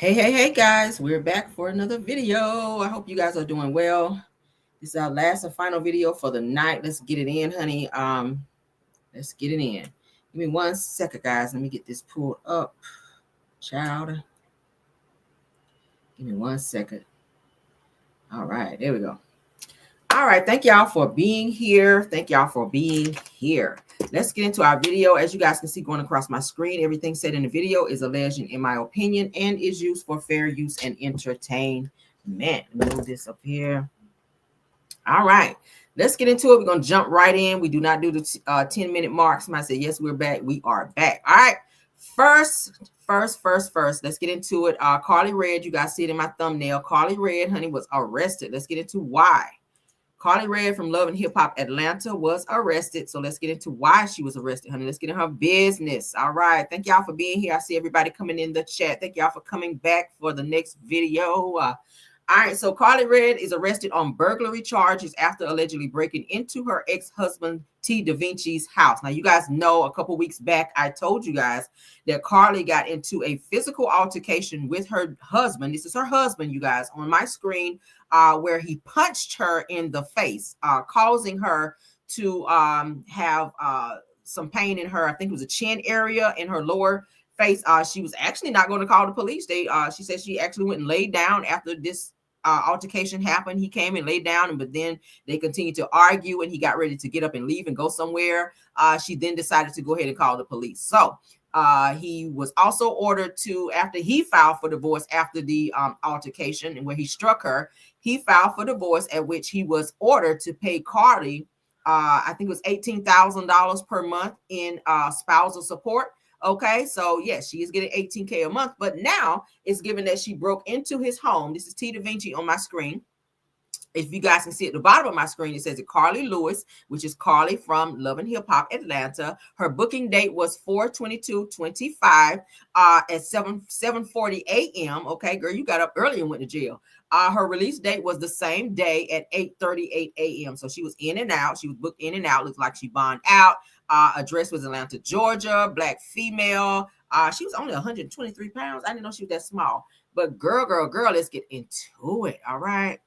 Hey guys, we're back for another video. I hope you guys are doing well. This is our last and final video for the night. Let's get it in, honey. Let's get it in. Give me 1 second, guys. Let me get this pulled up. Child. Give me 1 second. All right, there we go. All right, thank y'all for being here. Let's get into our video. As you guys can see going across my screen, everything said in the video is alleged in my opinion and is used for fair use and entertainment. Move this up here. All right, let's get into it. We're going to jump right in. We do not do the 10-minute mark. Somebody said, yes, we're back. We are back. All right, first, let's get into it. Karlie Redd, you guys see it in my thumbnail. Karlie Redd, honey, was arrested. Let's get into why. Karlie Redd from Love and Hip Hop Atlanta was arrested. So let's get into why she was arrested, honey. Let's get in her business. All right. Thank y'all for being here. I see everybody coming in the chat. Thank y'all for coming back for the next video. All right. So Karlie Redd is arrested on burglary charges after allegedly breaking into her ex-husband T. Da Vinci's house. Now, you guys know a couple weeks back, I told you guys that Karlie got into a physical altercation with her husband. This is her husband, you guys, on my screen. Where he punched her in the face, causing her to have some pain in her, I think it was a chin area in her lower face. She was actually not going to call the police. She said she actually went and laid down after this altercation happened. He came and laid down, but then they continued to argue and he got ready to get up and leave and go somewhere. She then decided to go ahead and call the police. So he was also ordered to, after he filed for divorce after the altercation and where he struck her, he filed for divorce, at which he was ordered to pay Karlie, I think it was $18,000 per month in spousal support. Okay, so yes, she is getting $18K a month, but now it's given that she broke into his home. This is T. Da Vinci on my screen. If you guys can see at the bottom of my screen, it says that Karlie Lewis, which is Karlie from Love and Hip Hop Atlanta. Her booking date was 4/22/25 at 7:40 a.m. Okay, girl, you got up early and went to jail. Her release date was the same day at 8:38 a.m. So she was in and out. She was booked in and out. Looks like she bonded out. Address was Atlanta, Georgia. Black female. She was only 123 pounds. I didn't know she was that small. But girl, let's get into it. All right.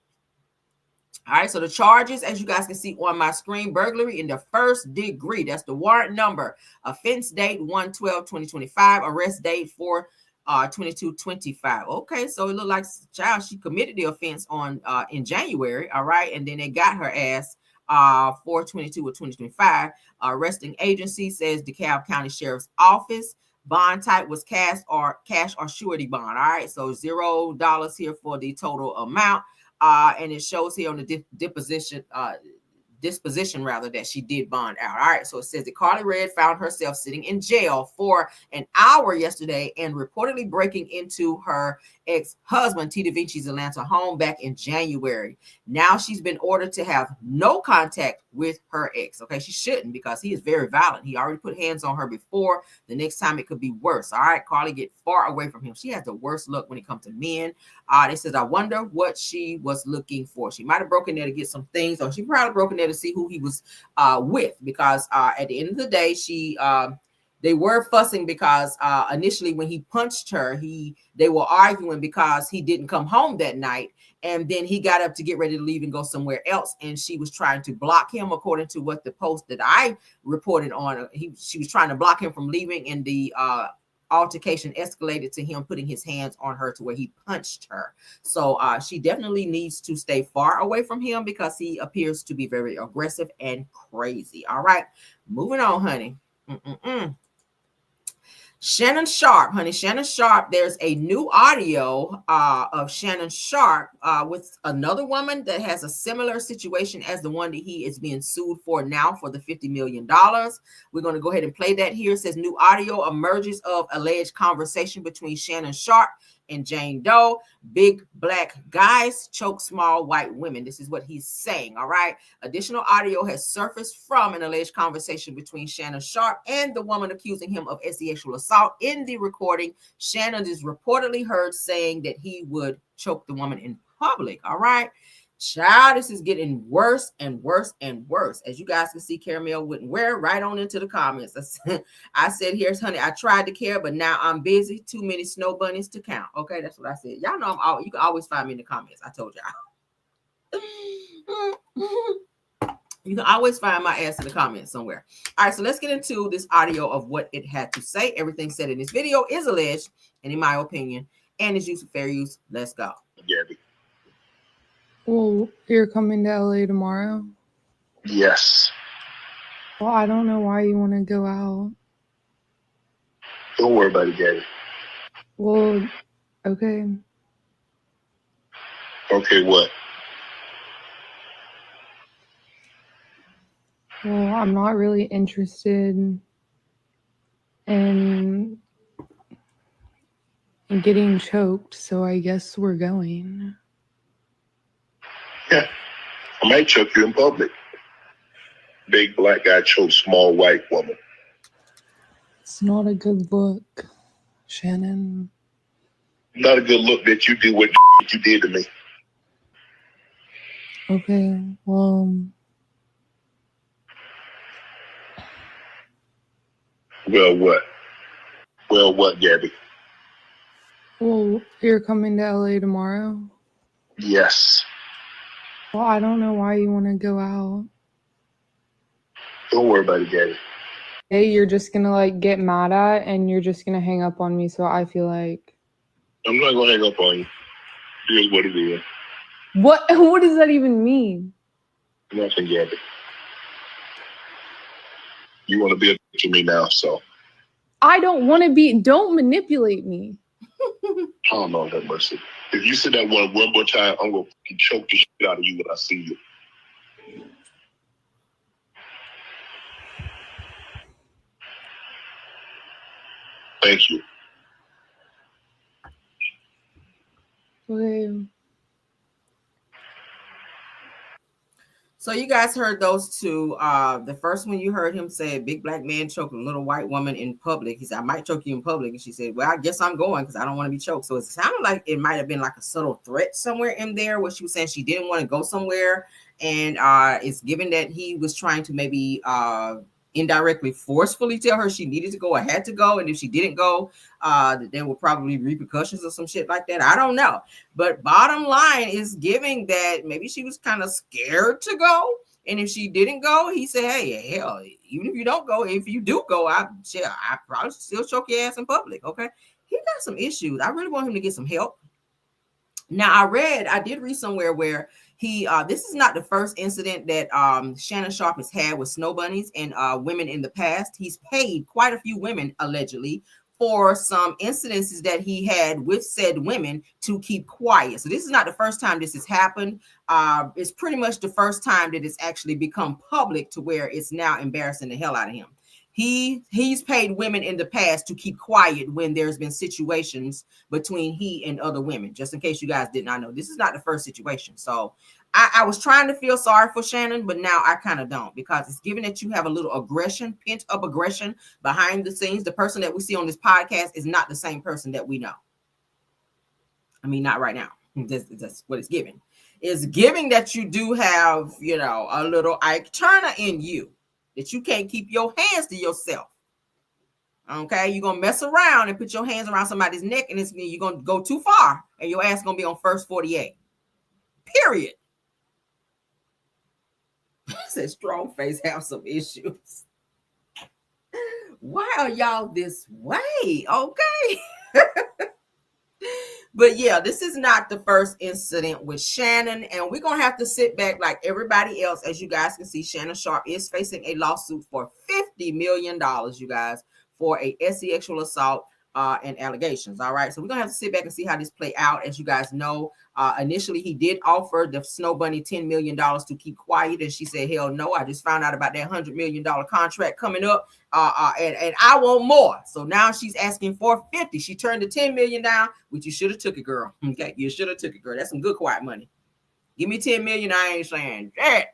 All right, so the charges, as you guys can see on my screen, burglary in the first degree. That's the warrant number. Offense date 1/12/2025. Arrest date 4/22/25. Okay, so it looked like she committed the offense on in January. All right, and then they got her ass 4/22/2025. Arresting agency says DeKalb County Sheriff's Office. Bond type was cash or surety bond. All right, so $0 here for the total amount. And it shows here on the disposition rather that she did bond out. All right, so it says that Karlie Redd found herself sitting in jail for an hour yesterday and reportedly breaking into her ex-husband T. Da Vinci's Atlanta home back in January. Now she's been ordered to have no contact with her ex. Okay, she shouldn't, because he is very violent. He already put hands on her before. The next time it could be worse. All right, Karlie, get far away from him. She has the worst luck when it comes to men. They says, I wonder what she was looking for. She might have broken there to get some things, or she probably broken there to see who he was with, because at the end of the day, they were fussing because initially when he punched her, they were arguing because he didn't come home that night. And then he got up to get ready to leave and go somewhere else. And she was trying to block him, according to what the post that I reported on. She was trying to block him from leaving, and the altercation escalated to him putting his hands on her to where he punched her. So she definitely needs to stay far away from him because he appears to be very aggressive and crazy. All right, moving on, honey. Shannon Sharpe, honey. Shannon Sharpe, there's a new audio of Shannon Sharpe with another woman that has a similar situation as the one that he is being sued for now for the $50 million. We're going to go ahead and play that here. It says new audio emerges of alleged conversation between Shannon Sharpe and Jane Doe. Big black guys choke small white women. This is what he's saying. All right. Additional audio has surfaced from an alleged conversation between Shannon Sharpe and the woman accusing him of sexual assault. In the recording, Shannon is reportedly heard saying that he would choke the woman in public. All right. Child, this is getting worse and worse and worse. As you guys can see, Caramel wouldn't wear right on into the comments. I said, here's honey, I tried to care, but now I'm busy. Too many snow bunnies to count. Okay, that's what I said. Y'all know you can always find me in the comments. I told y'all. You can always find my ass in the comments somewhere. All right, so let's get into this audio of what it had to say. Everything said in this video is alleged, and in my opinion, and is used for fair use. Let's go. Gabby. Well, you're coming to LA tomorrow? Yes. Well, I don't know why you want to go out. Don't worry about it, Gabby. Well, okay. Okay, what? Well, I'm not really interested in getting choked, so I guess we're going. Yeah. I might choke you in public. Big black guy chokes small white woman. It's not a good look, Shannon. Not a good look that you did what you did to me. Okay, well... Well, what? Well, what, Gabby? Well, you're coming to LA tomorrow? Yes. Well, I don't know why you want to go out. Don't worry about it, Gabby. Hey, you're just gonna like get mad at and you're just gonna hang up on me, so I feel like... I'm not going to hang up on you. Here's what it is. What does that even mean? Nothing, Gabby. You want to be a bitch to me now, so. I don't want to be... Don't manipulate me. Oh, no, that mercy. If you say that one more time, I'm going to choke the shit out of you when I see you. Thank you. Okay. So you guys heard those two. The first one you heard him say, big black man choked a little white woman in public. He said, I might choke you in public. And she said, well, I guess I'm going because I don't want to be choked. So it sounded like it might have been like a subtle threat somewhere in there where she was saying she didn't want to go somewhere. And it's given that he was trying to maybe indirectly forcefully tell her she needed to go or had to go, and if she didn't go there were probably repercussions or some shit like that. I don't know, but bottom line is giving that maybe she was kind of scared to go, and if she didn't go, he said, hey, hell, even if you don't go, if you do go, I probably still choke your ass in public. Okay, he got some issues. I really want him to get some help. Now I did read somewhere where he this is not the first incident that Shannon Sharpe has had with snow bunnies and women in the past. He's paid quite a few women allegedly for some incidences that he had with said women to keep quiet. So this is not the first time this has happened. It's pretty much the first time that it's actually become public to where it's now embarrassing the hell out of him. He's paid women in the past to keep quiet when there's been situations between he and other women. Just in case you guys did not know, this is not the first situation. So I was trying to feel sorry for Shannon, but now I kind of don't, because it's given that you have a little aggression, pent up aggression behind the scenes. The person that we see on this podcast is not the same person that we know. I mean, not right now. That's what it's giving. It's giving that you do have, a little Ike Turner in you, that you can't keep your hands to yourself. Okay, you're gonna mess around and put your hands around somebody's neck, and you're gonna go too far, and your ass gonna be on first 48. Period. Said strong face have some issues. Why are y'all this way? Okay. But yeah, this is not the first incident with Shannon, and we're going to have to sit back like everybody else. As you guys can see, Shannon Sharpe is facing a lawsuit for $50 million, you guys, for a sexual assault and allegations. All right, so we're going to have to sit back and see how this play out. As you guys know, initially he did offer the Snow Bunny $10 million to keep quiet, and she said, hell no, I just found out about that $100 million contract coming up, and I want more. So now she's asking for 50. She turned the 10 million down, which you should have took it, girl. Okay, you should have took it, girl. That's some good quiet money. Give me 10 million, I ain't saying that.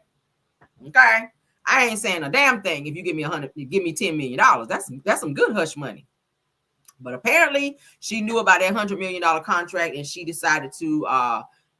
Okay, I ain't saying a damn thing if you give me $10 million. That's some good hush money. But apparently she knew about that $100 million contract, and she decided to,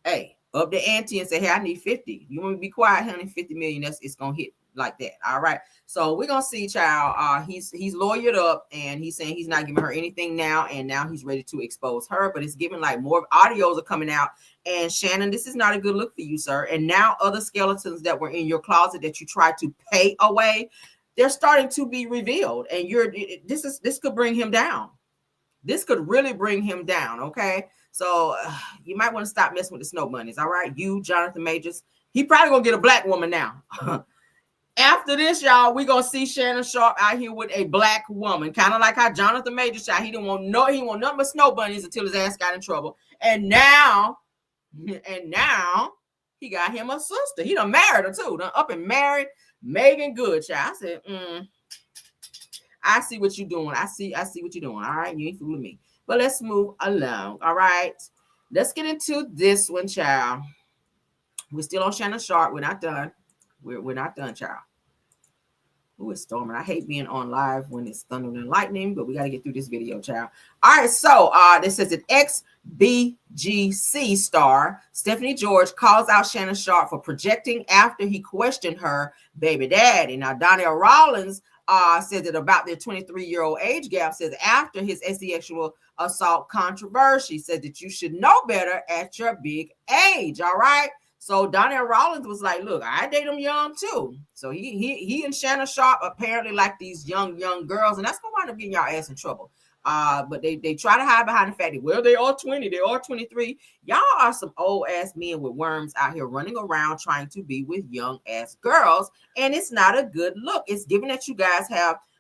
hey, up the ante and say, hey, I need 50. You want me to be quiet, honey? 50 million, it's gonna hit like that. All right. So we're gonna see, child. He's lawyered up and he's saying he's not giving her anything now, and now he's ready to expose her, but it's giving like more audios are coming out. And Shannon, this is not a good look for you, sir. And now other skeletons that were in your closet that you tried to pay away, they're starting to be revealed. And this could bring him down. This could really bring him down. Okay. So you might want to stop messing with the snow bunnies. All right. You, Jonathan Majors, he probably gonna get a black woman now. After this, y'all, we're gonna see Shannon Sharpe out here with a black woman, kind of like how Jonathan Majors shot. He want nothing but snow bunnies until his ass got in trouble. And now he got him a sister. He done married her too. Done up and married Megan Good, child. I said, I see what you're doing. I see what you're doing. All right, you ain't fooling me. But let's move along. All right, let's get into this one, child. We're still on Shannon Sharpe. We're not done. We're not done, child. Who is storming? I hate being on live when it's thunder and lightning, but we got to get through this video, child. All right, so this says an ex-BGC star, Stephanie George, calls out Shannon Sharpe for projecting after he questioned her baby daddy. Now, Donnell Rawlings says that about their 23-year-old age gap, says after his sexual assault controversy, said that you should know better at your big age, all right? So Donnell Rawlings was like, look, I date them young too. So he and Shannon Sharpe apparently like these young girls, and that's gonna wind up getting y'all ass in trouble. But they try to hide behind the fact that, well, they are 20, they are 23. Y'all are some old ass men with worms out here running around trying to be with young ass girls, and it's not a good look. It's given that you guys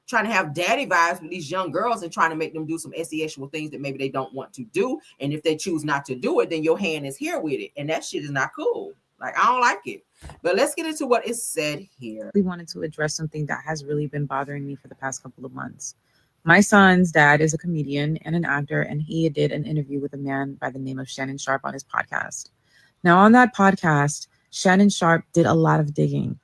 trying to have daddy vibes with these young girls and trying to make them do some sexual things that maybe they don't want to do. And if they choose not to do it, then your hand is here with it. And that shit is not cool. Like, I don't like it. But let's get into what is said here. We wanted to address something that has really been bothering me for the past couple of months. My son's dad is a comedian and an actor, and he did an interview with a man by the name of Shannon Sharpe on his podcast. Now, on that podcast, Shannon Sharpe did a lot of digging.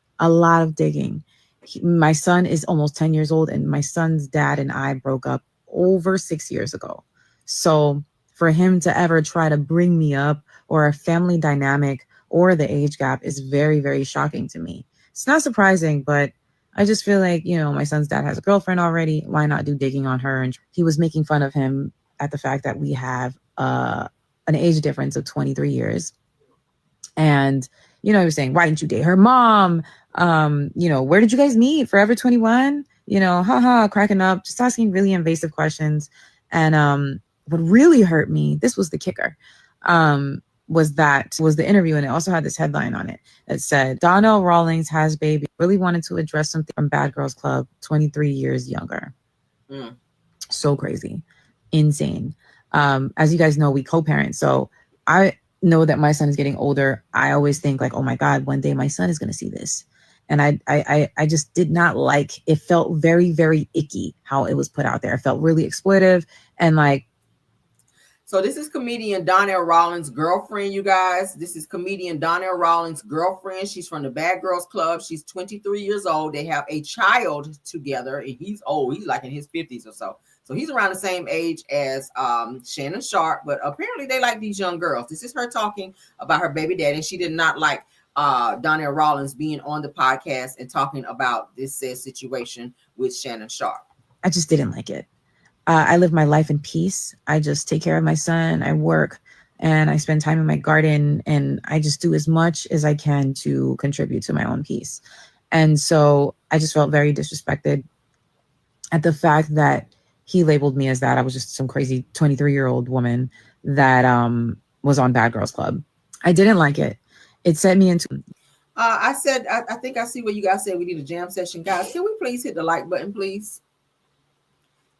My son is almost 10 years old, and my son's dad and I broke up over 6 years ago. So for him to ever try to bring me up or a family dynamic or the age gap is very, very shocking to me. It's not surprising, but I just feel like, my son's dad has a girlfriend already. Why not do digging on her? And he was making fun of him at the fact that we have an age difference of 23 years. And, he was saying, why didn't you date her mom? Where did you guys meet? Forever 21? Cracking up, just asking really invasive questions. And what really hurt me, this was the kicker, was the interview, and it also had this headline on it that said, Donnell Rawlings has baby, really wanted to address something from Bad Girls Club, 23 years younger. So crazy, insane. As you guys know, we co-parent, so I know that my son is getting older. I always think like, oh my God, one day my son is going to see this. And I just did not like, it felt very, very icky how it was put out there. It felt really exploitive and like. So this is comedian Donnell Rawlings' girlfriend, you guys. This is comedian Donnell Rawlings' girlfriend. She's from the Bad Girls Club. She's 23 years old. They have a child together, and he's old. He's like in his 50s or so. So he's around the same age as Shannon Sharpe, but apparently they like these young girls. This is her talking about her baby daddy, and she did not like Donnell Rawlings being on the podcast and talking about this said situation with Shannon Sharpe. I just didn't like it. I live my life in peace. I just take care of my son. I work and I spend time in my garden, and I just do as much as I can to contribute to my own peace. And so I just felt very disrespected at the fact that he labeled me as that. I was just some crazy 23-year-old woman that was on Bad Girls Club. I didn't like it. It set me into. I think I see what you guys said. We need a jam session, guys. Can we please hit the like button, please?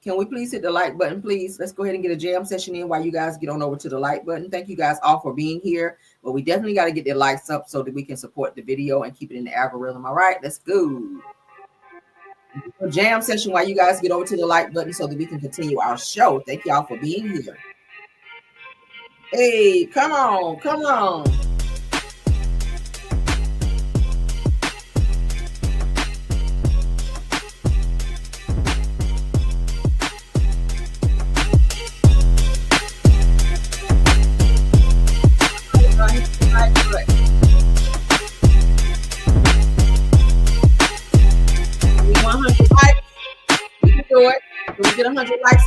Can we please hit the like button, please? Let's go ahead and get a jam session in while you guys get on over to the like button. Thank you guys all for being here. But we definitely got to get the likes up so that we can support the video and keep it in the algorithm. All right, let's go. A jam session while you guys get over to the like button so that we can continue our show. Thank y'all for being here. Hey, come on, come on.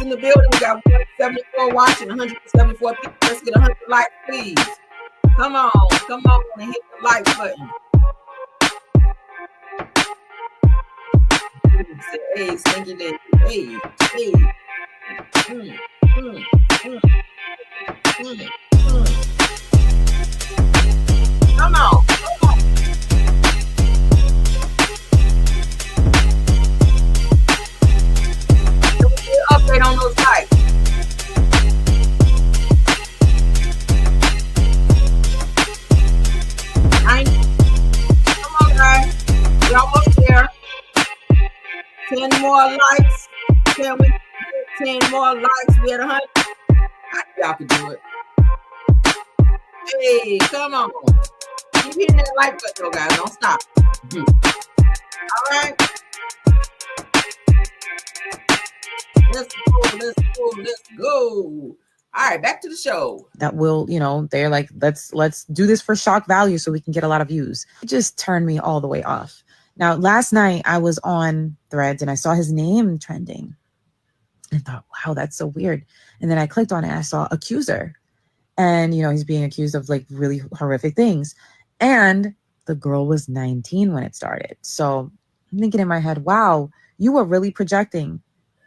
in the building. We got 174 watching, 174 people. Let's get 100 likes, please. Come on and hit the like button. Hey, stinky lady. Hey. Come on. Update on those likes. Come on, guys. We're almost there. 10 more likes. Can we get 10 more likes? We at 100. Y'all can do it. Hey, come on. Keep hitting that like button, though, guys. Don't stop. All right. Let's go. All right, back to the show. That will, they're like, let's do this for shock value so we can get a lot of views. It just turned me all the way off. Now, last night I was on Threads and I saw his name trending and thought, wow, that's so weird. And then I clicked on it and I saw accuser. And, he's being accused of like really horrific things. And the girl was 19 when it started. So I'm thinking in my head, wow, you were really projecting.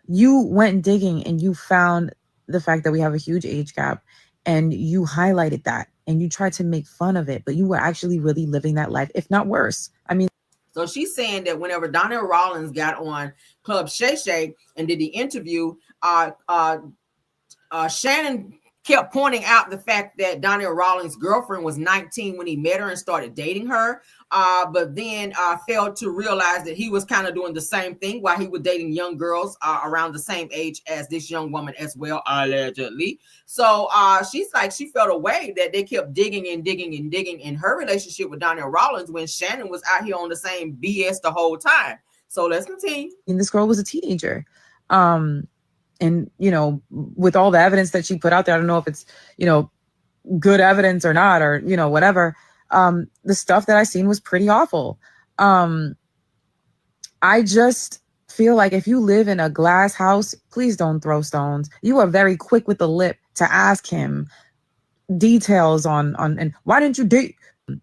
You went digging and you found the fact that we have a huge age gap and you highlighted that and you tried to make fun of it, but you were actually really living that life, if not worse. I mean, so she's saying that whenever Donnell Rawlings got on Club Shay Shay and did the interview, Shannon kept pointing out the fact that Donnell Rawlings' girlfriend was 19 when he met her and started dating her, but then failed to realize that he was kind of doing the same thing while he was dating young girls around the same age as this young woman as well, allegedly. So she's like, she felt a way that they kept digging in her relationship with Donnell Rawlings when Shannon was out here on the same BS the whole time. So let's continue. And this girl was a teenager. And, with all the evidence that she put out there, I don't know if it's, good evidence or not, or, whatever. The stuff that I seen was pretty awful. I just feel like if you live in a glass house, please don't throw stones. You are very quick with the lip to ask him details on and why didn't you date?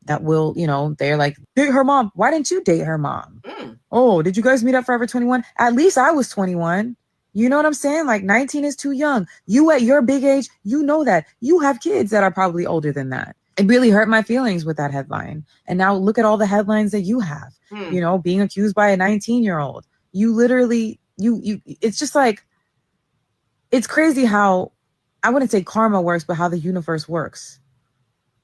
That will, they're like, date her mom. Why didn't you date her mom? Oh, did you guys meet at Forever 21? At least I was 21. You know what I'm saying? Like 19 is too young. You at your big age, that. You have kids that are probably older than that. It really hurt my feelings with that headline. And now look at all the headlines that you have, being accused by a 19-year-old. You literally, it's just like, it's crazy how, I wouldn't say karma works, but how the universe works.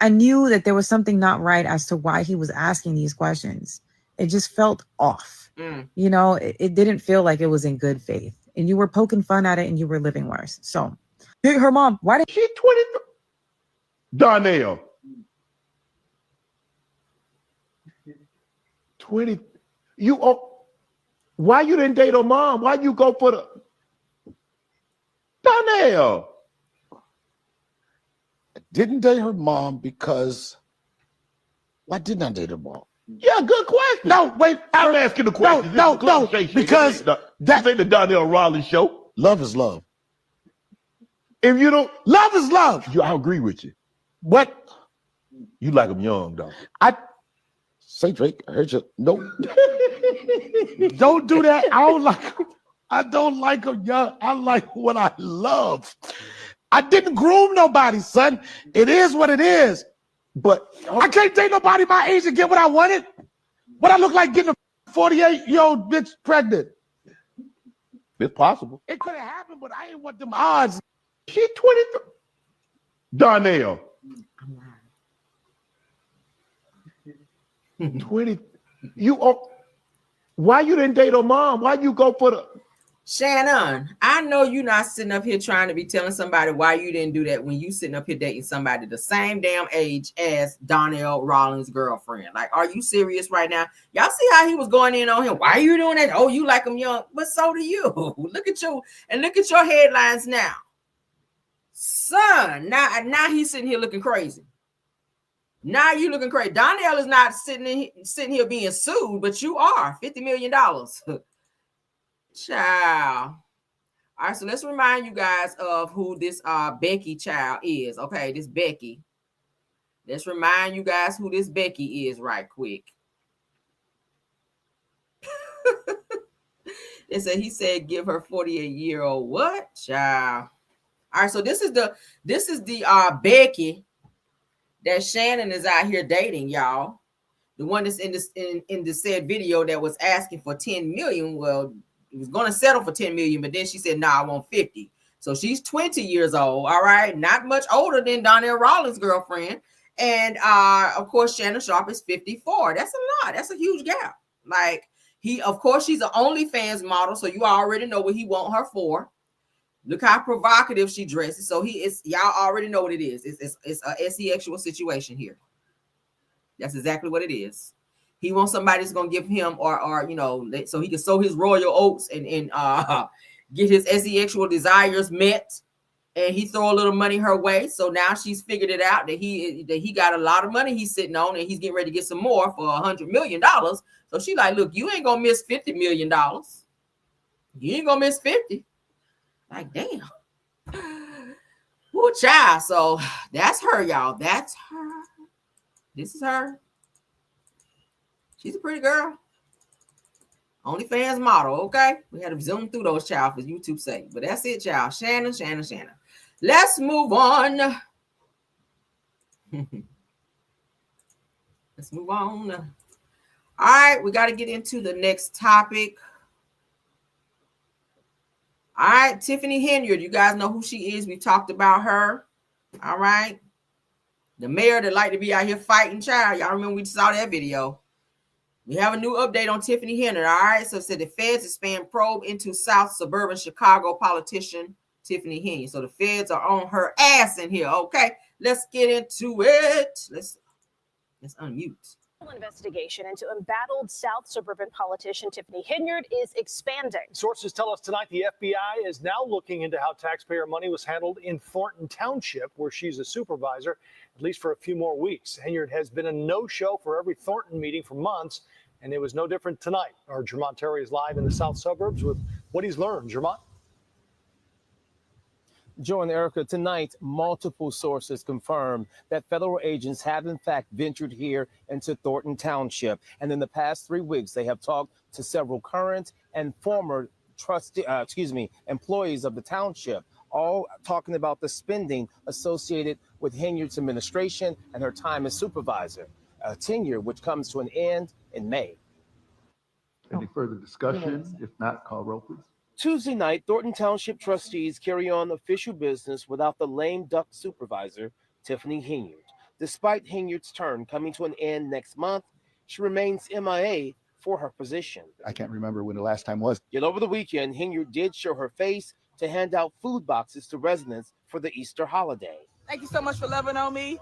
I knew that there was something not right as to why he was asking these questions. It just felt off. It didn't feel like it was in good faith. And you were poking fun at it and you were living worse. So, her mom, why did she 20? Donnell. 20. Why you didn't date her mom? Why you go for the Donnell? I didn't date her mom because why didn't I date her mom? Yeah, good question. No, wait. I'm asking the question. No, because that ain't the Donnell Rawlings show. Love is love. If you don't, love is love. I agree with you. What? You like them young, though. I say Drake. I heard you. No. Don't do that. I don't like them young. I like what I love. I didn't groom nobody, son. It is what it is. But I can't date nobody my age and get what I wanted. What I look like getting a 48-year-old bitch pregnant. It's possible. It could have happened, but I ain't want them odds. She 23. Donnell. 20. Why you didn't date her mom? Why you go for the Shannon, I know you're not sitting up here trying to be telling somebody why you didn't do that when you sitting up here dating somebody the same damn age as Donnell Rawlings' girlfriend. Like, are you serious right now? Y'all see how he was going in on him? Why are you doing that? Oh, you like him young, but so do you. Look at you and look at your headlines now. Son, now he's sitting here looking crazy. Now you looking crazy. Donnell is not sitting here being sued, but you are $50 million. Child. All right, so let's remind you guys of who this Becky child is. Okay, this Becky. Let's remind you guys who this Becky is right quick. They said he said give her 48-year-old what child. All right, so this is the Becky that Shannon is out here dating, y'all. The one that's in the said video that was asking for 10 million. Well, it was going to settle for 10 million, but then she said, "Nah, I want 50." So she's 20 years old. All right, not much older than Donnell Rawlings' girlfriend. And of course, Shannon Sharpe is 54. That's a lot. That's a huge gap. Like of course, she's an OnlyFans model, so you already know what he want her for. Look how provocative she dresses. So y'all already know what it is. It's a sexual situation here. That's exactly what it is. He wants somebody that's gonna give him or so he can sow his royal oats and get his sexual desires met. And he throw a little money her way. So now she's figured it out that he got a lot of money he's sitting on, and he's getting ready to get some more for $100 million. So she like, look, you ain't gonna miss $50 million. You ain't gonna miss 50. Like, damn. Ooh, child. So that's her, y'all. That's her. This is her. She's a pretty girl. OnlyFans model, okay? We had to zoom through those, child, for YouTube sake. But that's it, child. Shannon. Let's move on. Let's move on. All right, we got to get into the next topic. All right, Tiffany Henyard. You guys know who she is. We talked about her. All right. The mayor that like to be out here fighting, child. Y'all remember we saw that video. We have a new update on Tiffany Henyard. All right. So it said the feds expand probe into South suburban Chicago politician Tiffany Henyard. So the feds are on her ass in here. Okay. Let's get into it. Let's unmute. Investigation into embattled South suburban politician Tiffany Henyard is expanding. Sources tell us tonight the FBI is now looking into how taxpayer money was handled in Thornton Township, where she's a supervisor, at least for a few more weeks. Henyard has been a no-show for every Thornton meeting for months, and it was no different tonight. Our Jermont Terry is live in the South suburbs with what he's learned. Jermont? Joe and Erica, tonight, multiple sources confirm that federal agents have in fact ventured here into Thornton Township. And in the past 3 weeks, they have talked to several current and former employees of the township, all talking about the spending associated with Henyard's administration and her time as supervisor, a tenure which comes to an end in May. Any further discussion? If not, call roll, please. Tuesday night, Thornton Township trustees carry on official business without the lame duck supervisor, Tiffany Henyard. Despite Henyard's term coming to an end next month, she remains MIA for her position. I can't remember when the last time was. Yet over the weekend, Henyard did show her face to hand out food boxes to residents for the Easter holiday. Thank you so much for loving on me.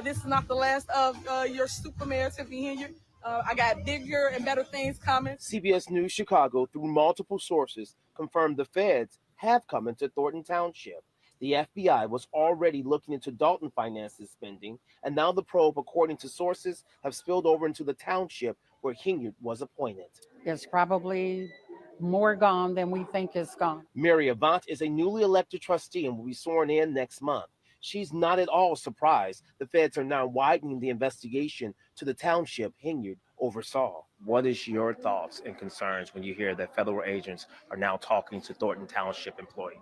This is not the last of your super mayor, Tiffany Henyard. I got bigger and better things coming. CBS News Chicago, through multiple sources, confirmed the feds have come into Thornton Township. The FBI was already looking into Dalton finances spending, and now the probe, according to sources, have spilled over into the township where Henyard was appointed. It's probably more gone than we think is gone. Mary Avant is a newly elected trustee and will be sworn in next month. She's not at all surprised the feds are now widening the investigation to the township Henyard oversaw. What is your thoughts and concerns when you hear that federal agents are now talking to Thornton Township employees?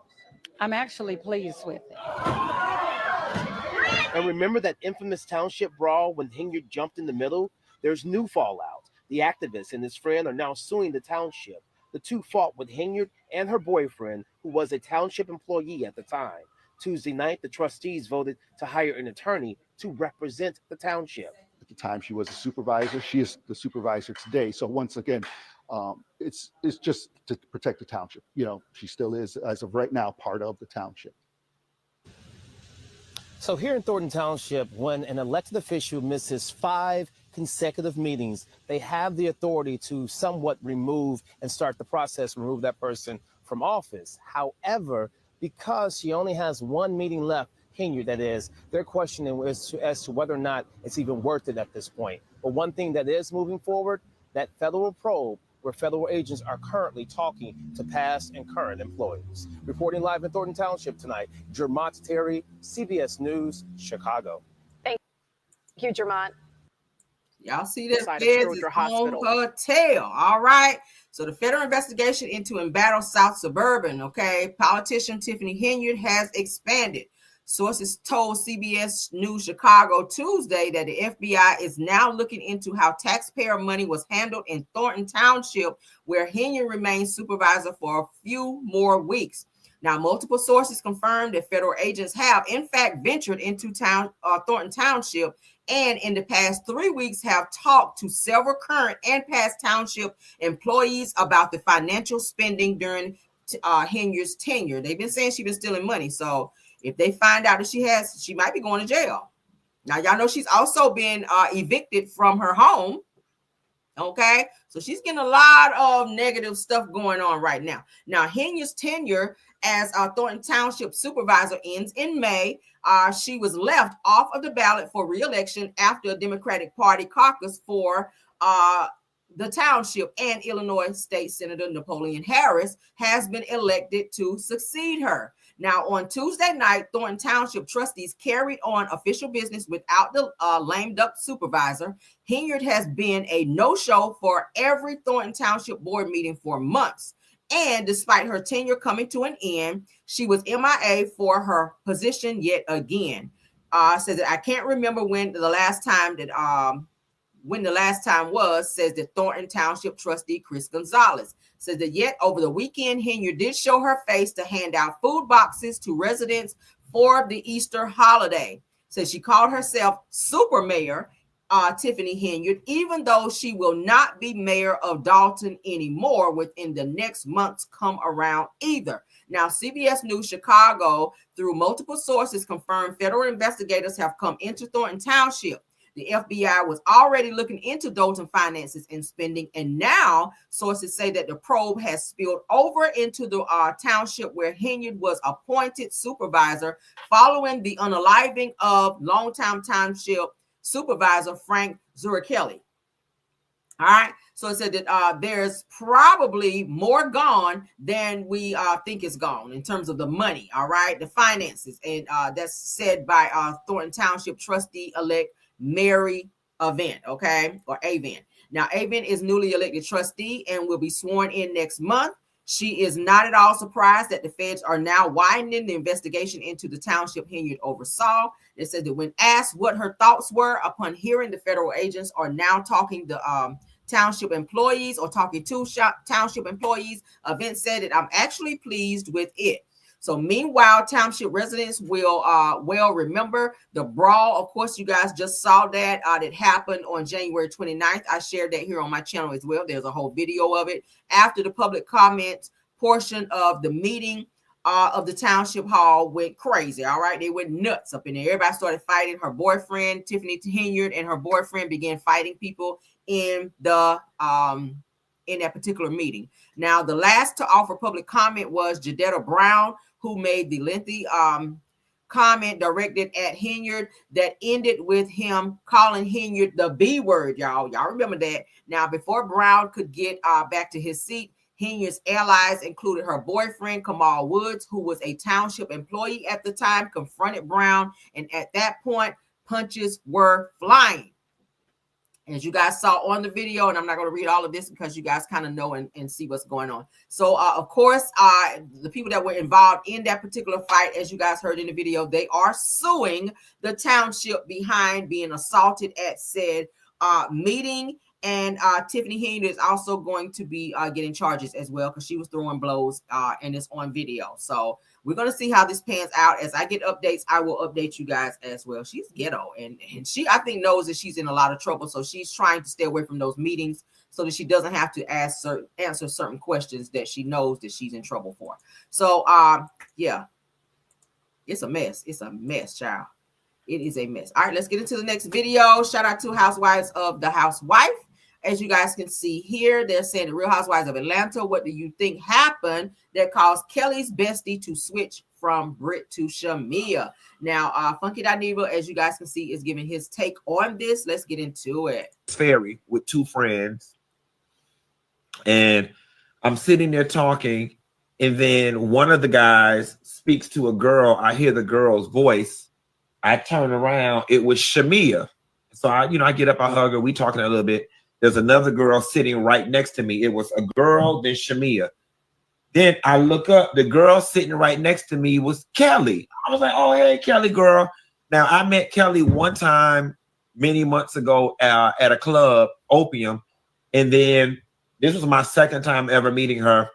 I'm actually pleased with it. And remember that infamous township brawl when Henyard jumped in the middle? There's new fallout. The activist and his friend are now suing the township. The two fought with Henyard and her boyfriend, who was a township employee at the time. Tuesday night, the trustees voted to hire an attorney to represent the township. At the time, she was a supervisor. She is the supervisor today. So once again, it's just to protect the township. You know, she still is, as of right now, part of the township. So here in Thornton Township, when an elected official misses 5 consecutive meetings, they have the authority to somewhat remove and start the process, remove that person from office. However, because she only has 1 meeting left, Henyard, that is, they're questioning as to whether or not it's even worth it at this point. But one thing that is moving forward, that federal probe where federal agents are currently talking to past and current employees. Reporting live in Thornton Township tonight, Jermont Terry, CBS News, Chicago. Thank you, Jermont. Y'all see that Side of Feds Troger is Hospital. on her tail. All right. So the federal investigation into embattled South Suburban, okay, politician Tiffany Henyard has expanded. Sources told CBS News Chicago Tuesday that the FBI is now looking into how taxpayer money was handled in Thornton Township, where Henyard remains supervisor for a few more weeks. Now, multiple sources confirmed that federal agents have, in fact, ventured into Thornton Township, and in the past 3 weeks have talked to several current and past township employees about the financial spending during Henyard's tenure. They've been saying she's been stealing money. So if they find out that she might be going to jail. Now, y'all know she's also been evicted from her home. Okay, so she's getting a lot of negative stuff going on right now. Now, Henyard's tenure as Thornton Township supervisor ends in May. She was left off of the ballot for re-election after a Democratic Party caucus for the township, and Illinois State Senator Napoleon Harris has been elected to succeed her. Now, on Tuesday night, Thornton Township trustees carried on official business without the lame duck supervisor. Henyard has been a no-show for every Thornton Township board meeting for months. And despite her tenure coming to an end, she was MIA for her position yet again. Says that I can't remember when the last time was, says the Thornton Township trustee Chris Gonzalez. Says that yet over the weekend, Henyard did show her face to hand out food boxes to residents for the Easter holiday. Says she called herself Super Mayor Tiffany Henyard, even though she will not be mayor of Dalton anymore within the next months come around either. Now, CBS News Chicago, through multiple sources, confirmed federal investigators have come into Thornton Township. The FBI was already looking into Dalton finances and spending, and now sources say that the probe has spilled over into the township where Henyard was appointed supervisor following the unaliving of longtime township supervisor Frank Zurichelli. All right, so it said that there's probably more gone than we think is gone in terms of the money, all right, the finances, and that's said by Thornton Township trustee-elect Mary Avent, okay, or Avent. Now, Avent is newly elected trustee and will be sworn in next month. She is not at all surprised that the feds are now widening the investigation into the township Henyard oversaw. It said that when asked what her thoughts were upon hearing the federal agents are now talking to township employees or talking to township employees, Avent said that I'm actually pleased with it. So meanwhile, township residents will well remember the brawl. Of course, you guys just saw that that happened on January 29th. I shared that here on my channel as well. There's a whole video of it. After the public comment portion of the meeting of the township hall went crazy. All right, they went nuts up in there. Everybody started fighting. Her boyfriend, Tiffany Henyard, and her boyfriend began fighting people in the in that particular meeting. Now, the last to offer public comment was Jadetta Brown, who made the lengthy comment directed at Henyard that ended with him calling Henyard the B word, y'all. Y'all remember that. Now, before Brown could get back to his seat, Henyard's allies included her boyfriend, Kamal Woods, who was a township employee at the time, confronted Brown, and at that point, punches were flying. As you guys saw on the video, and I'm not going to read all of this because you guys kind of know and see what's going on. So, of course, the people that were involved in that particular fight, as you guys heard in the video, they are suing the township behind being assaulted at said meeting. And Tiffany Henyard is also going to be getting charges as well because she was throwing blows and it's on video. So we're going to see how this pans out. As I get updates, I will update you guys as well. She's ghetto and she, I think, knows that she's in a lot of trouble. So she's trying to stay away from those meetings so that she doesn't have to answer certain questions that she knows that she's in trouble for. So, yeah, it's a mess. It's a mess, child. It is a mess. All right, let's get into the next video. Shout out to Housewives of the Housewife. As you guys can see here, they're saying the Real Housewives of Atlanta. What do you think happened that caused Kelly's bestie to switch from Britt to Shamia? Now, Funky Dineva, as you guys can see, is giving his take on this. Let's get into it. Ferry with two friends. And I'm sitting there talking, and then one of the guys speaks to a girl. I hear the girl's voice. I turn around. It was Shamia. So I get up, I hug her. We talking a little bit. There's another girl sitting right next to me. It was a girl, then Shamia. Then I look up. The girl sitting right next to me was Kelly. I was like, "Oh, hey, Kelly, girl." Now I met Kelly one time many months ago at a club, Opium, and then this was my second time ever meeting her.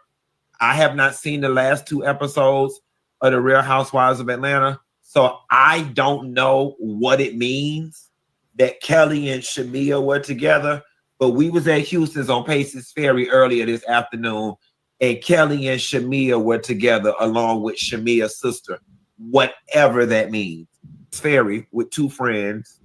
I have not seen the last 2 episodes of The Real Housewives of Atlanta, so I don't know what it means that Kelly and Shamia were together. But we was at Houston's on Paces Ferry earlier this afternoon, and Kelly and Shamia were together along with Shamia's sister, whatever that means. Ferry with 2 friends.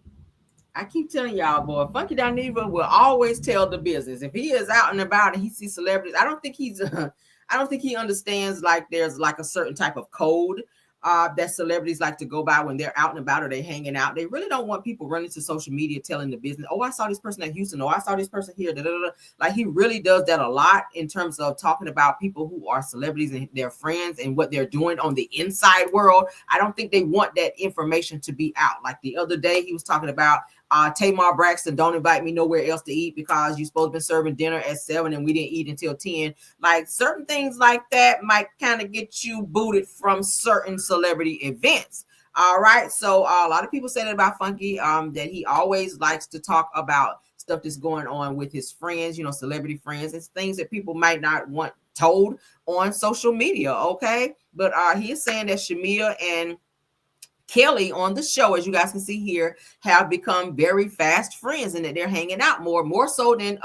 I keep telling y'all, boy, Funky Dineva will always tell the business. If he is out and about and he sees celebrities, I don't think he understands like there's like a certain type of code that celebrities like to go by when they're out and about or they hanging out. They really don't want people running to social media telling the business, "Oh, I saw this person at Houston. Oh, I saw this person here." Da, da, da. Like he really does that a lot in terms of talking about people who are celebrities and their friends and what they're doing on the inside world. I don't think they want that information to be out. Like the other day, he was talking about Tamar Braxton, "Don't invite me nowhere else to eat because you're supposed to be serving dinner at 7 and we didn't eat until 10. Like certain things like that might kind of get you booted from certain celebrity events. All right. So a lot of people say that about Funky, that he always likes to talk about stuff that's going on with his friends, celebrity friends, and things that people might not want told on social media. Okay. But he is saying that Shamia and Kelly on the show, as you guys can see here, have become very fast friends and that they're hanging out more so than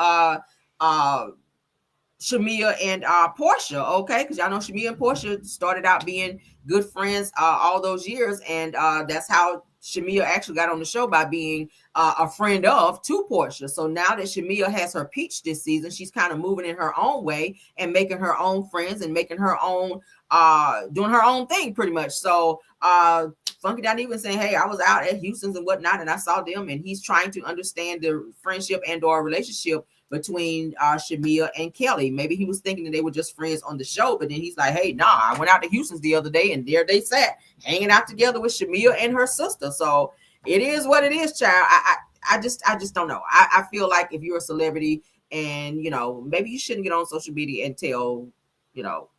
Shamia and Porsha, okay? Because y'all know Shamia and Porsha started out being good friends all those years, and that's how Shamia actually got on the show, by being a friend to Porsha. So now that Shamia has her peach this season, she's kind of moving in her own way and making her own friends and making her own, doing her own thing pretty much. So Funky Dineva saying, "Hey, I was out at Houston's and whatnot, and I saw them," and he's trying to understand the friendship and or relationship between Shamia and Kelly. Maybe he was thinking that they were just friends on the show, but then he's like, "Hey, nah, I went out to Houston's the other day and there they sat hanging out together with Shamia and her sister." So it is what it is, child. I just don't know. I feel like if you're a celebrity and maybe you shouldn't get on social media and tell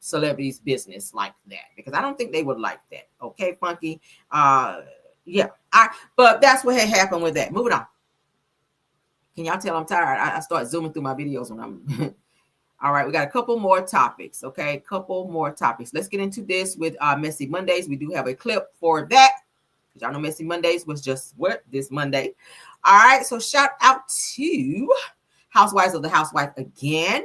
celebrities business like that, because I don't think they would like that. Okay, Funky. Yeah. But that's what had happened with that. Moving on. Can y'all tell I'm tired? I start zooming through my videos when I'm all right. We got a couple more topics. Okay, couple more topics. Let's get into this with Messy Mondays. We do have a clip for that. Y'all know Messy Mondays was just this Monday. All right. So shout out to Housewives of the Housewife again.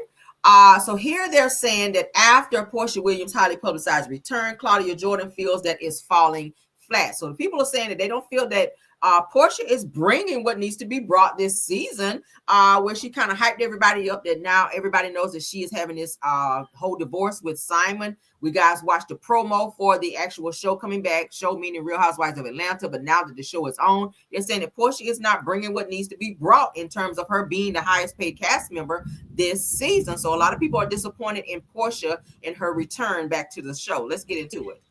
So here they're saying that after Porsha Williams' highly publicized return, Claudia Jordan feels that it's falling flat. So the people are saying that they don't feel that Porsha is bringing what needs to be brought this season, where she kind of hyped everybody up that now everybody knows that she is having this whole divorce with Simon. We guys watched the promo for the actual show coming back, show meaning Real Housewives of Atlanta, but now that the show is on, they're saying that Porsha is not bringing what needs to be brought in terms of her being the highest paid cast member this season. So a lot of people are disappointed in Porsha and her return back to the show. Let's get into it.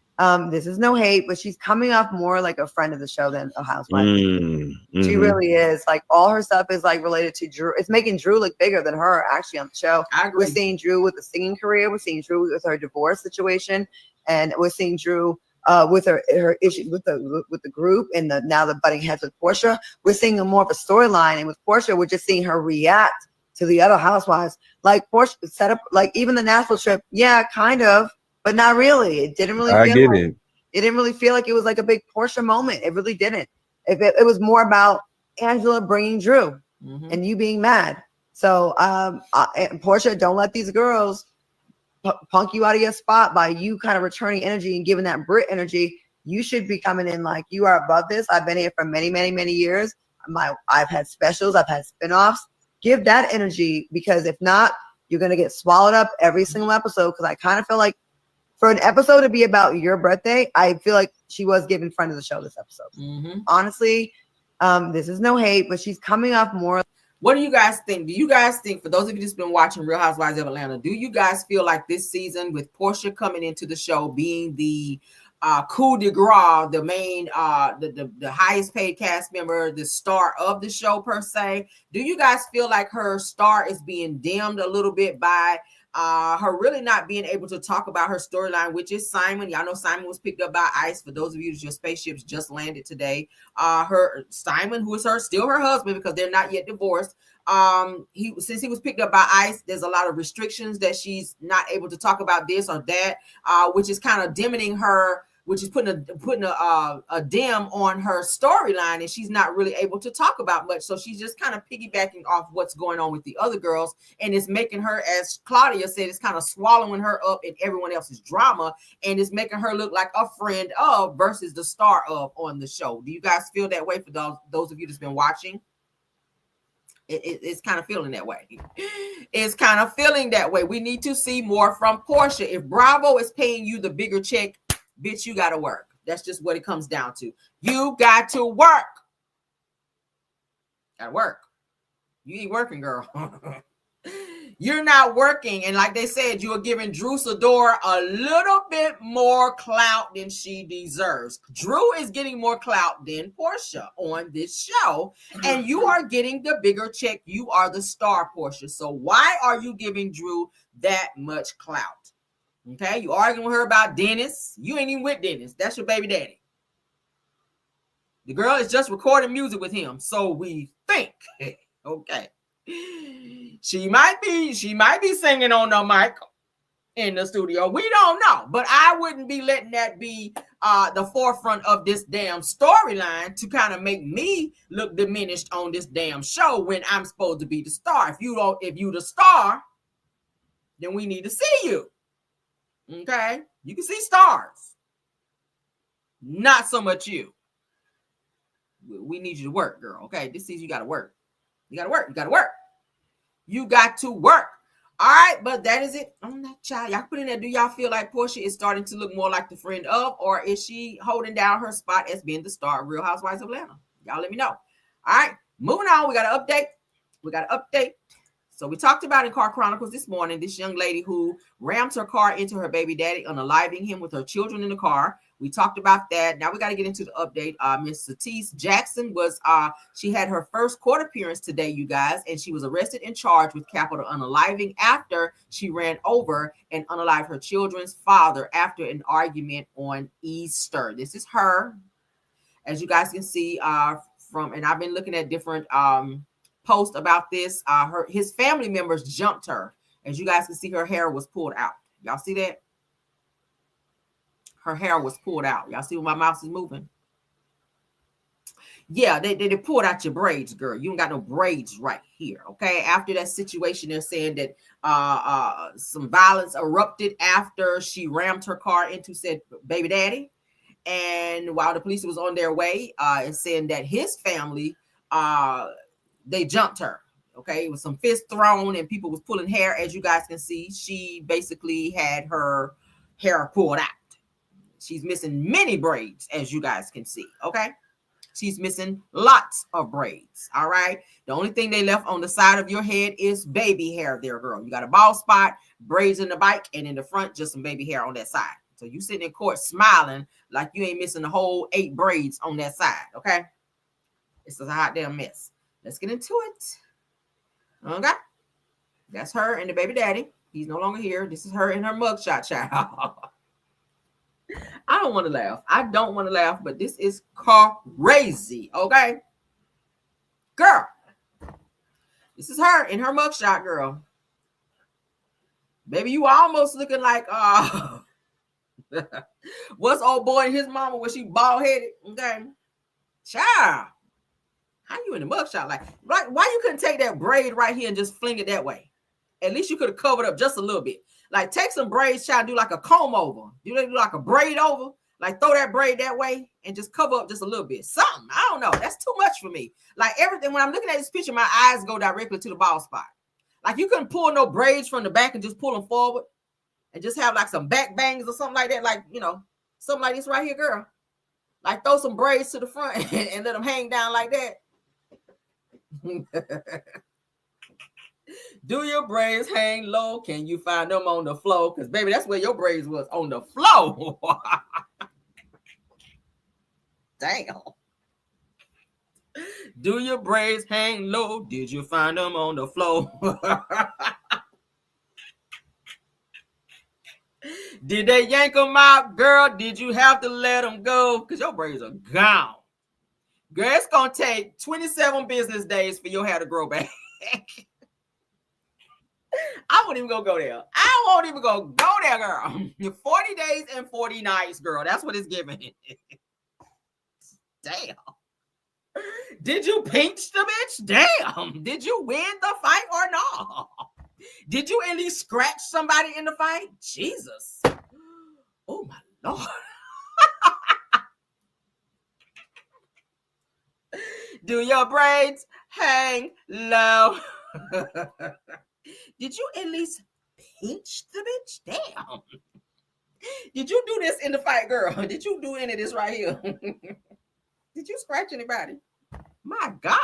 This is no hate, but she's coming off more like a friend of the show than a housewife. She really is. Like all her stuff is like related to Drew. It's making Drew look bigger than her actually on the show. We're seeing Drew with the singing career. We're seeing Drew with her divorce situation, and we're seeing Drew with her issue with the group and now the butting heads with Porsha. We're seeing more of a storyline, and with Porsha, we're just seeing her react to the other housewives. Like Porsha set up, like even the Nashville trip, yeah, kind of. But not really. It didn't really feel like it didn't really feel like it was like a big Porsha moment. It really didn't. It was more about Angela bringing Drew and you being mad. So Porsha, don't let these girls punk you out of your spot by you kind of returning energy and giving that Brit energy. You should be coming in like you are above this. I've been here for many, many, many years. I've had specials. I've had spinoffs. Give that energy, because if not, you're going to get swallowed up every single episode. Because I kind of feel like for an episode to be about your birthday, I feel like she was giving friend of the show this episode. Honestly, this is no hate, but she's coming off more. What do you guys think? Do you guys think, for those of you that's been watching Real Housewives of Atlanta, do you guys feel like this season with Porsha coming into the show being the coup de grace, the main, the highest paid cast member, the star of the show per se, do you guys feel like her star is being dimmed a little bit by her really not being able to talk about her storyline, which is Simon? Y'all know Simon was picked up by ICE. For those of you, your spaceships just landed today. Simon, who is still her husband, because they're not yet divorced. Since he was picked up by ICE, there's a lot of restrictions that she's not able to talk about this or that, which is kind of dimming her, which is putting a dim on her storyline, and she's not really able to talk about much. So she's just kind of piggybacking off what's going on with the other girls, and it's making her, as Claudia said, it's kind of swallowing her up in everyone else's drama, and it's making her look like a friend of versus the star of on the show. Do you guys feel that way? For those of you that's been watching, it's kind of feeling that way. It's kind of feeling that way. We need to see more from Porsha. If Bravo is paying you the bigger check, bitch, you got to work. That's just what it comes down to. You got to work. Got to work. You ain't working, girl. You're not working. And like they said, you are giving Drew Sidor a little bit more clout than she deserves. Drew is getting more clout than Porsha on this show. And you are getting the bigger check. You are the star, Porsha. So why are you giving Drew that much clout? Okay, you arguing with her about Dennis. You ain't even with Dennis. That's your baby daddy. The girl is just recording music with him. So we think. Okay. She might be singing on the mic in the studio. We don't know. But I wouldn't be letting that be the forefront of this damn storyline to kind of make me look diminished on this damn show when I'm supposed to be the star. If you the star, then we need to see you. Okay, you can see stars, not so much you. We need you to work, girl. Okay, this season you got to work. You got to work. You got to work. You got to work. All right, but that is it on that child. Y'all put in there. Do y'all feel like Porsha is starting to look more like the friend of, or is she holding down her spot as being the star of Real Housewives of Atlanta? Y'all let me know. All right, moving on. We got an update. So we talked about in Car Chronicles this morning, this young lady who rammed her car into her baby daddy, unaliving him with her children in the car. We talked about that. Now we got to get into the update. Miss Shatice Jackson she had her first court appearance today, you guys, and she was arrested and charged with capital unaliving after she ran over and unalived her children's father after an argument on Easter. This is her, as you guys can see and I've been looking at different post about this. His family members jumped her. As you guys can see, her hair was pulled out. Y'all see that? Her hair was pulled out. Y'all see when my mouse is moving? Yeah, they pulled out your braids, girl. You ain't got no braids right here. Okay. After that situation, they're saying that some violence erupted after she rammed her car into said baby daddy. And while the police was on their way, and saying that his family they jumped her. Okay, it was some fists thrown and people was pulling hair. As you guys can see, she basically had her hair pulled out. She's missing many braids, as you guys can see. Okay, she's missing lots of braids. All right, the only thing they left on the side of your head is baby hair there, girl. You got a bald spot, braids in the back, and in the front, just some baby hair on that side. So you sitting in court smiling like you ain't missing the whole 8 braids on that side. Okay, it's a hot damn mess. Let's get into it. Okay. That's her and the baby daddy. He's no longer here. This is her in her mugshot, child. I don't want to laugh. I don't want to laugh, but this is crazy. Okay. Girl. This is her in her mugshot, girl. Baby, you almost looking like what's old boy and his mama when she bald-headed? Okay. Child. How you in the mugshot? Like, why you couldn't take that braid right here and just fling it that way? At least you could have covered up just a little bit. Like, take some braids, child, do like a comb over. Do like a braid over. Like, throw that braid that way and just cover up just a little bit. Something. I don't know. That's too much for me. Like, everything. When I'm looking at this picture, my eyes go directly to the bald spot. Like, you couldn't pull no braids from the back and just pull them forward and just have like some back bangs or something like that. Like, something like this right here, girl. Like, throw some braids to the front and let them hang down like that. Do your braids hang low? Can you find them on the floor? Because, baby, that's where your braids was, on the floor. Damn. Do your braids hang low? Did you find them on the floor? Did they yank them out, girl? Did you have to let them go? Because your braids are gone. Girl, it's going to take 27 business days for your hair to grow back. I won't even go there. I won't even go there, girl. 40 days and 40 nights, girl. That's what it's giving. Damn. Did you pinch the bitch? Damn. Did you win the fight or not? Did you at least scratch somebody in the fight? Jesus. Oh, my Lord. Do your braids hang low? Did you at least pinch the bitch? Damn. Did you do this in the fight, girl? Did you do any of this right here? Did you scratch anybody? My God.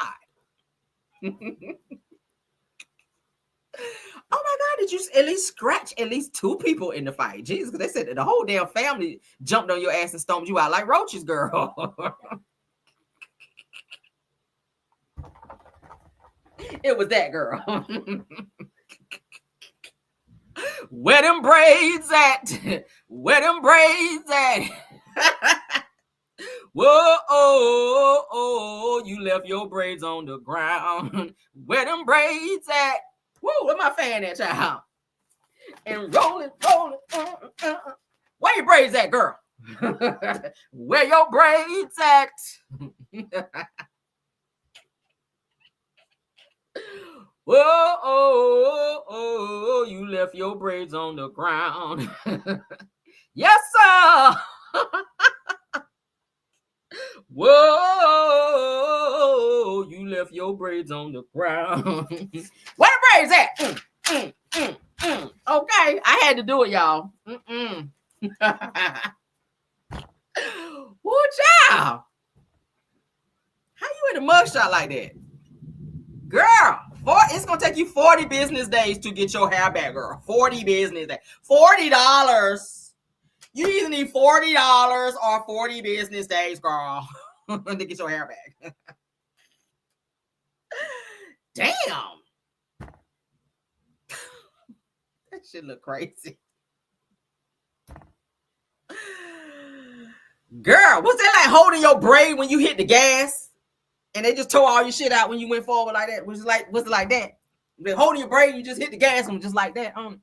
Oh my God, did you at least scratch at least 2 people in the fight? Jesus, because they said that the whole damn family jumped on your ass and stomped you out like roaches, girl. It was that girl. Where them braids at? Where them braids at? Whoa, oh, you left your braids on the ground. Where them braids at? Woo, where my fan at, child? And rolling. Where your braids at, girl? Where your braids at? Whoa, oh, you left your braids on the ground. Yes, sir. Whoa, you left your braids on the ground. Where the braids at? Okay, I had to do it, y'all. Woo, child. How you in a mugshot like that? Girl, it's going to take you 40 business days to get your hair back, girl. 40 business days. $40. You either need $40 or 40 business days, girl, to get your hair back. Damn. That shit look crazy. Girl, what's that like holding your braid when you hit the gas? And they just tore all your shit out when you went forward like that. Was it like that? They're holding your braid, you just hit the gas and just like that. I'm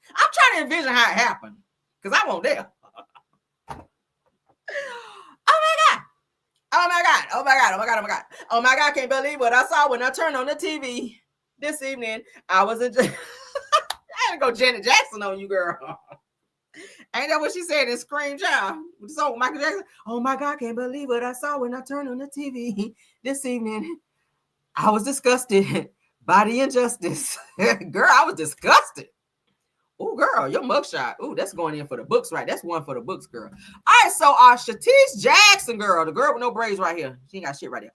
trying to envision how it happened. Because I won't dare. Oh my God, I can't believe what I saw when I turned on the TV this evening. I had to go Janet Jackson on you, girl. Ain't that what she said in Scream, child? With the song Michael Jackson. Oh my God, can't believe what I saw when I turned on the TV this evening. I was disgusted by the injustice. Girl, I was disgusted. Oh, girl, your mugshot. Oh, that's going in for the books, right? That's one for the books, girl. All right, so Shatice Jackson, girl, the girl with no braids right here. She ain't got shit right here.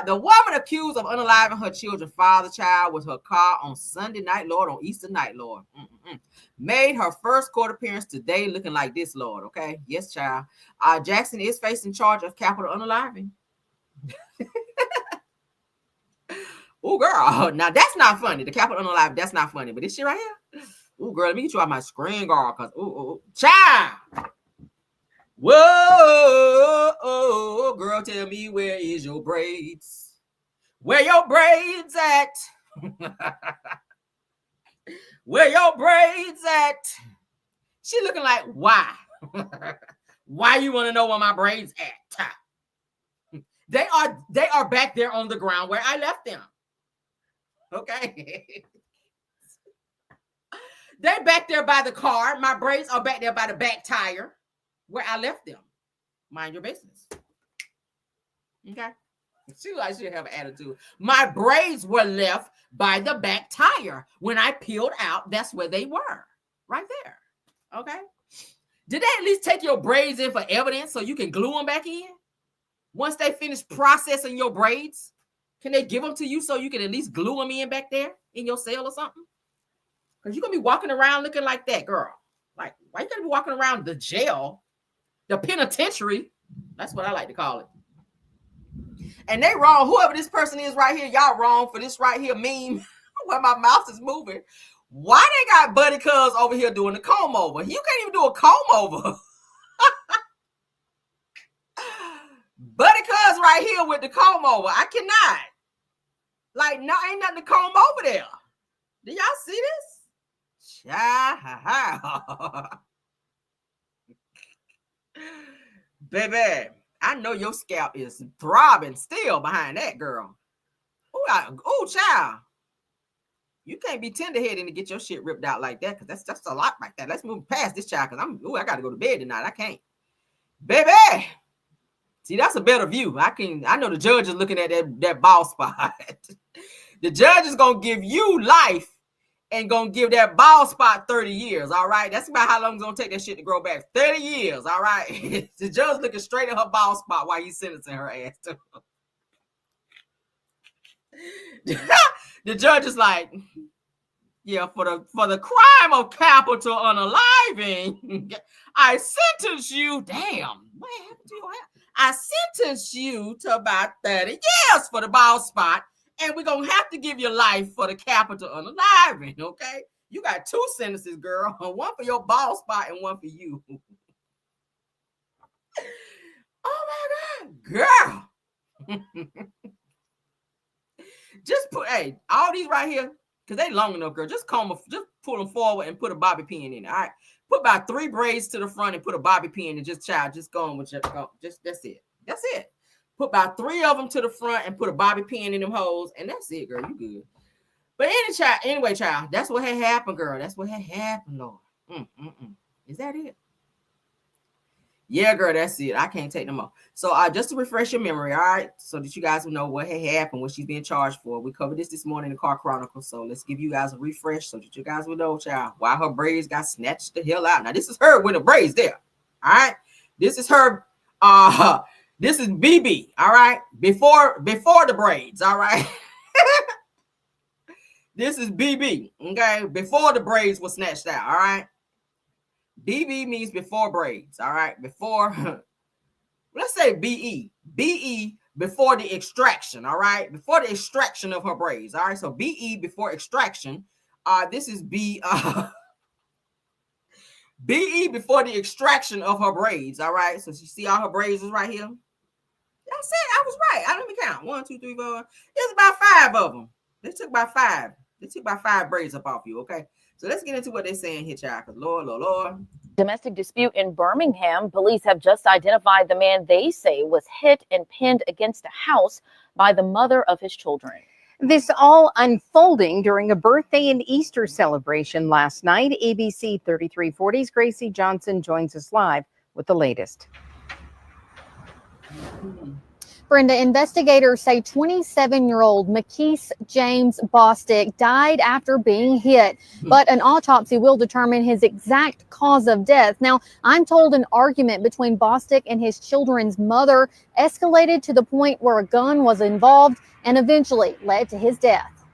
The woman accused of unaliving her children's father child with her car on Sunday night, Lord, on Easter night, Lord. Made her first court appearance today looking like this, Lord, okay? Yes, child. Jackson is facing charge of capital unaliving. Oh, girl. Now, that's not funny. The capital unaliving, that's not funny. But this shit right here. Oh, girl, let me get you out my screen, girl, because, child. Whoa, girl, tell me, where is your braids? Where your braids at? Where your braids at? She looking like, why? Why you want to know where my braids at? They are back there on the ground where I left them. Okay. They back there by the car. My braids are back there by the back tire where I left them. Mind your business. Okay. She like she have an attitude. My braids were left by the back tire. When I peeled out, that's where they were. Right there. Okay. Did they at least take your braids in for evidence so you can glue them back in? Once they finish processing your braids? Can they give them to you so you can at least glue them in back there in your cell or something? Because you're going to be walking around looking like that, girl. Like, why you got to be walking around the jail, the penitentiary? That's what I like to call it. And they wrong. Whoever this person is right here, y'all wrong for this right here meme where my mouth is moving. Why they got Buddy Cuz over here doing the comb over? You can't even do a comb over. Buddy Cuz right here with the comb over. I cannot. Like, no, ain't nothing to comb over there. Do y'all see this? Baby, I know your scalp is throbbing still behind that, girl. Oh, child. You can't be tenderheaded and get your shit ripped out like that, because that's a lot like that. Let's move past this, child, because I got to go to bed tonight. I can't. Baby. See, that's a better view. I know the judge is looking at that bald spot. The judge is going to give you life and going to give that bald spot 30 years, all right? That's about how long it's going to take that shit to grow back. 30 years, all right? The judge looking straight at her bald spot while he's sentencing her ass to. The judge is like, yeah, for the crime of capital unaliving, I sentence you, damn, what happened to your hair? I sentence you to about 30 years for the bald spot, and we're going to have to give you life for the capital unaliving, okay? You got 2 sentences, girl. One for your bald spot and one for you. Oh, my God. Girl. Just put, hey, all these right here, because they long enough, girl. Just pull them forward and put a bobby pin in it, all right? Put about 3 braids to the front and put a bobby pin and just go on with that's it. That's it. Put about 3 of them to the front and put a bobby pin in them holes, and that's it, girl. You good. But anyway, child, that's what had happened, girl. That's what had happened, Lord. Is that it? Yeah, girl, that's it. I can't take no more. So just to refresh your memory, all right, so that you guys will know what had happened, what she's being charged for. We covered this morning in the Car Chronicles, so let's give you guys a refresh so that you guys will know, child, why her braids got snatched the hell out. Now, this is her with the braids there, all right? This is her, this is BB, all right? Before the braids, all right? This is BB, okay? Before the braids were snatched out, all right? BB means before braids, all right? Before, let's say BE. BE before the extraction, all right? Before the extraction of her braids, all right? So BE before extraction. This is BE before the extraction of her braids, all right? So you see all her braids is right here? I said I was right. Let me count. 1, 2, 3, 4. It's about 5 of them. They took about 5. They took about 5 braids up off you, okay? So let's get into what they're saying here, child. Because Lord. Domestic dispute in Birmingham. Police have just identified the man they say was hit and pinned against a house by the mother of his children. This all unfolding during a birthday and Easter celebration last night. ABC 3340's Gracie Johnson joins us live with the latest. Brenda, investigators say 27-year-old McKees James Bostic died after being hit, but an autopsy will determine his exact cause of death. Now, I'm told an argument between Bostic and his children's mother escalated to the point where a gun was involved and eventually led to his death.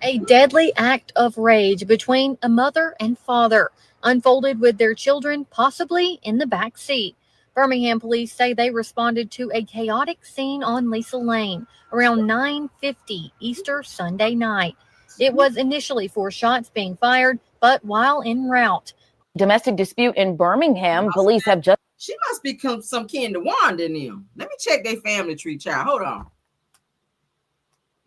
A deadly act of rage between a mother and father unfolded with their children possibly in the back seat. Birmingham police say they responded to a chaotic scene on Lisa Lane around 9:50 Easter Sunday night. It was initially 4 shots being fired, but while en route. Domestic dispute in Birmingham. Police have just... She must be some kin to Wanda in them. Let me check their family tree, child. Hold on.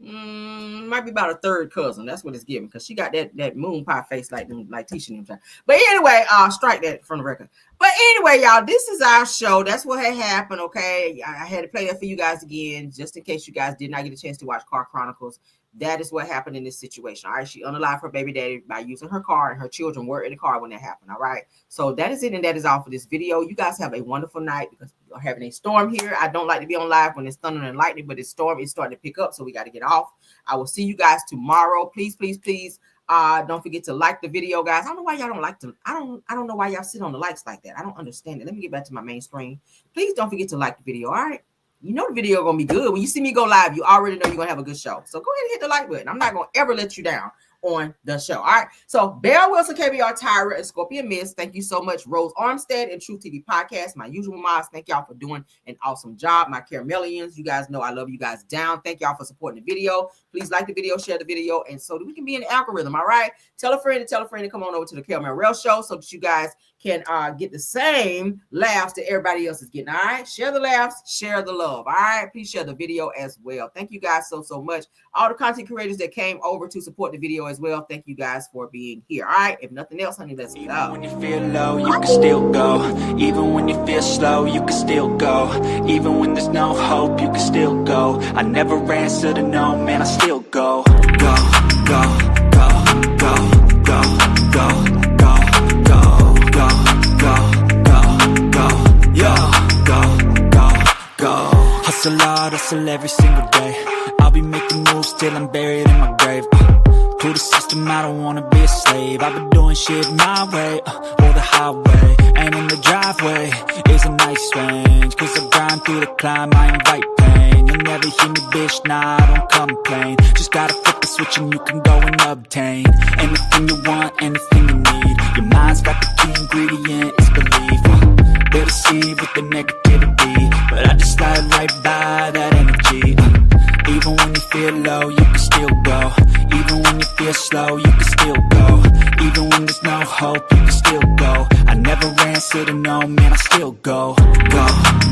Might be about a 3rd cousin. That's what it's giving, because she got that moon pie face like Tisha and them. But anyway, strike that from the record. But anyway, y'all, this is our show. That's what had happened, okay? I had to play that for you guys again, just in case you guys did not get a chance to watch Car Chronicles. That is what happened in this situation. All right, she unalived her baby daddy by using her car, and her children were in the car when that happened. All right, so that is it, and that is all for this video. You guys have a wonderful night, because we are having a storm here. I don't like to be on live when it's thunder and lightning, but this storm is starting to pick up, so we got to get off. I will see you guys tomorrow. Please, please, please. Don't forget to like the video, guys. I don't know why y'all don't like to. I don't know why y'all sit on the likes like that. I don't understand it. Let me get back to my main screen. Please don't forget to like the video. All right. you know the video gonna be good. When you see me go live, you already know you're gonna have a good show. So go ahead and hit the like button. I'm not gonna ever let you down on the show. All right. So Bear Wilson, KBR, Tyra, and Scorpion Miss, thank you so much. Rose Armstead and Truth TV Podcast, my usual mods, thank y'all for doing an awesome job. My Caramelians, you guys know I love you guys down. Thank y'all for supporting the video. Please like the video, share the video, and so that we can be in the algorithm. All right. Tell a friend to come on over to the Caramel Rail Show so that you guys can get the same laughs that everybody else is getting. All right. Share the laughs, share the love. All right. Please share the video as well. Thank you guys so much. All the content creators that came over to support the video as well. Thank you guys for being here. All right. If nothing else, honey, let's go. When you feel low, you can still go. Even when you feel slow, you can still go. Even when there's no hope, you can still go. I never answer to no, man, I still go. Go, go, go, go, go, go, go, go, go, go, go, go, yo, go, go, go. Hustle hard, hustle every single day. I'll be making moves till I'm buried in my grave. To the system, I don't wanna be a slave. I've been doing shit my way, or the highway. And in the driveway is a nice range. Cause I grind through the climb, I invite pain. You'll never hear me, bitch, nah, I don't complain. Just gotta flip the switch and you can go and obtain anything you want, anything you need. Your mind's got the key ingredient, it's belief. They'll deceive with the negativity, but I just slide right by that energy. Even when you feel low, you can still go. Even when you feel slow, you can still go. Even when there's no hope, you can still go. I never answer to no, man, I still go. Go,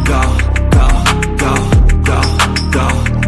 go, go, go, go, go.